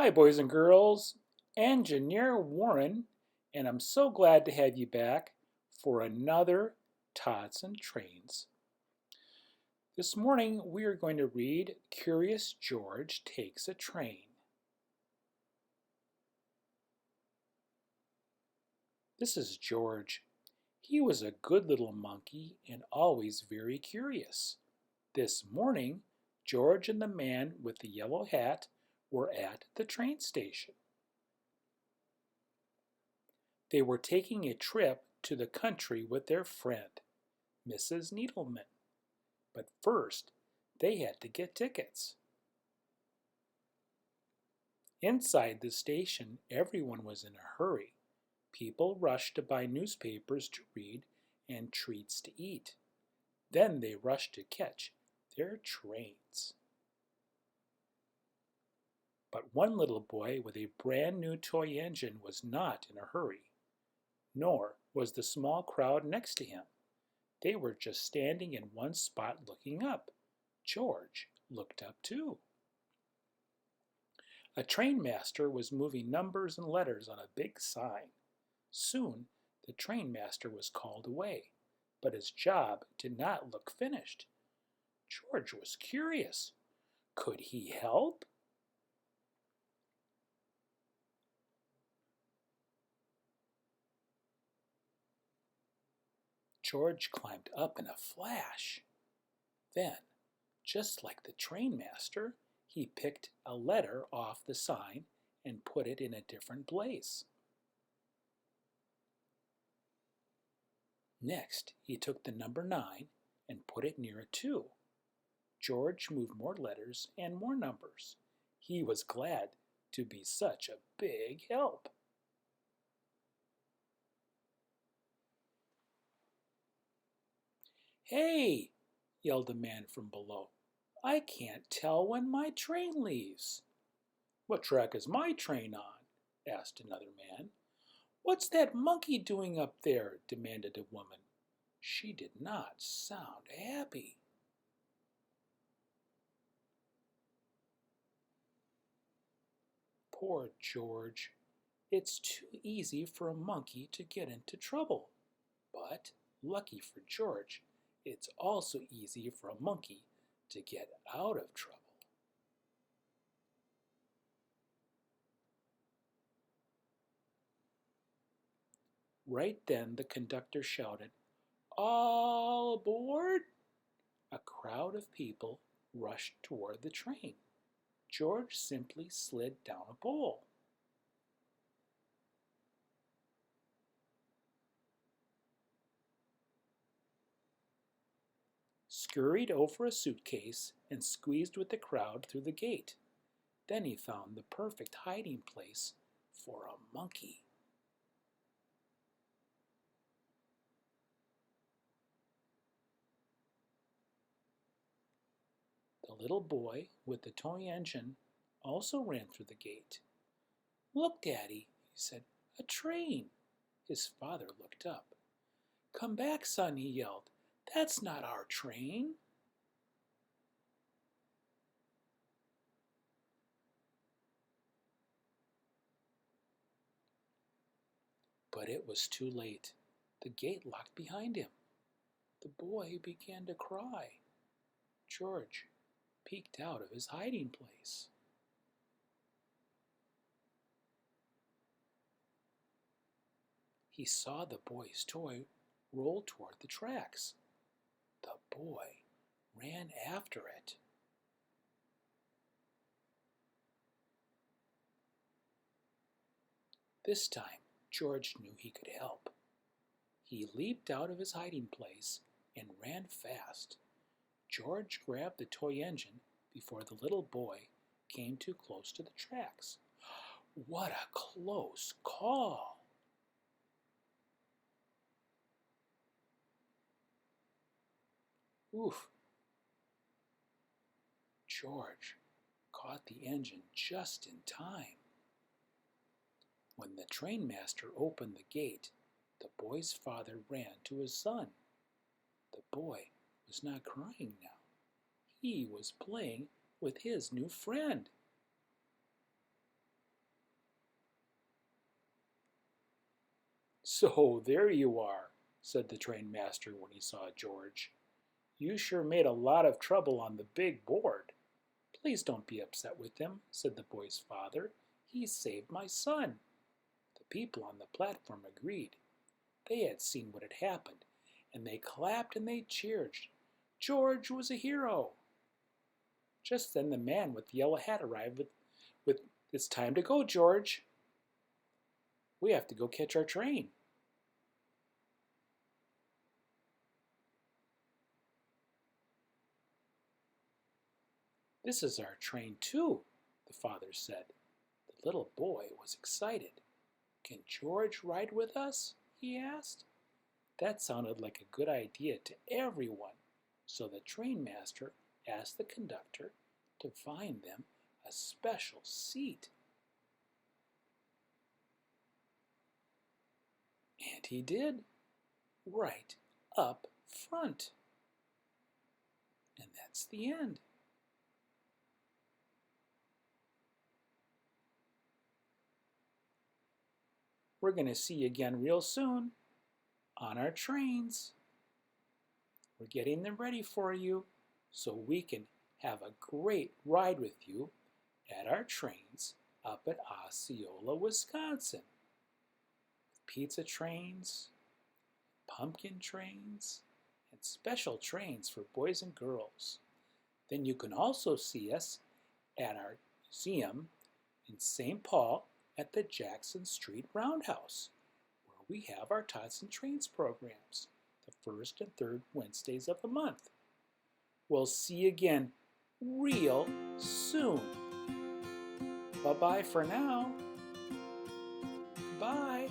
Hi, boys and girls. Engineer Warren, and I'm so glad to have you back for another Tots and Trains. This morning we are going to read Curious George Takes a Train. This is George. He was a good little monkey and always very curious. This morning, George and the man with the yellow hat were at the train station. They were taking a trip to the country with their friend, Mrs. Needleman. But first, they had to get tickets. Inside the station, everyone was in a hurry. People rushed to buy newspapers to read and treats to eat. Then they rushed to catch their trains. But one little boy with a brand new toy engine was not in a hurry, nor was the small crowd next to him. They were just standing in one spot looking up. George looked up too. A train master was moving numbers and letters on a big sign. Soon the train master was called away, but his job did not look finished. George was curious. Could he help? George climbed up in a flash. Then, just like the train master, he picked a letter off the sign and put it in a different place. Next, he took the number 9 and put it near a 2. George moved more letters and more numbers. He was glad to be such a big help. "Hey!" yelled a man from below. "I can't tell when my train leaves." "What track is my train on?" asked another man. "What's that monkey doing up there?" demanded a woman. She did not sound happy. Poor George. It's too easy for a monkey to get into trouble. But, lucky for George, it's also easy for a monkey to get out of trouble. Right then the conductor shouted, "All aboard!" A crowd of people rushed toward the train. George simply slid down a pole. Scurried over a suitcase and squeezed with the crowd through the gate. Then he found the perfect hiding place for a monkey. The little boy with the toy engine also ran through the gate. "Look, Daddy," he said, "a train." His father looked up. "Come back, son," he yelled. "That's not our train." But it was too late. The gate locked behind him. The boy began to cry. George peeked out of his hiding place. He saw the boy's toy roll toward the tracks. The boy ran after it. This time, George knew he could help. He leaped out of his hiding place and ran fast. George grabbed the toy engine before the little boy came too close to the tracks. What a close call! Oof! George caught the engine just in time. When the train master opened the gate, the boy's father ran to his son. The boy was not crying now. He was playing with his new friend. So there you are, said the train master when he saw George. You sure made a lot of trouble on the big board. Please don't be upset with him, said the boy's father. He saved my son. The people on the platform agreed. They had seen what had happened, and they clapped and they cheered. George was a hero. Just then the man with the yellow hat arrived with "It's time to go, George. We have to go catch our train." "This is our train too," the father said. The little boy was excited. "Can George ride with us?" he asked. That sounded like a good idea to everyone, so the train master asked the conductor to find them a special seat. And he did, right up front. And that's the end. We're going to see you again real soon on our trains. We're getting them ready for you so we can have a great ride with you at our trains up at Osceola, Wisconsin. Pizza trains, pumpkin trains, and special trains for boys and girls. Then you can also see us at our museum in St. Paul at the Jackson Street Roundhouse, where we have our Tots and Trains programs, the first and third Wednesdays of the month. We'll see you again real soon. Bye-bye for now. Bye.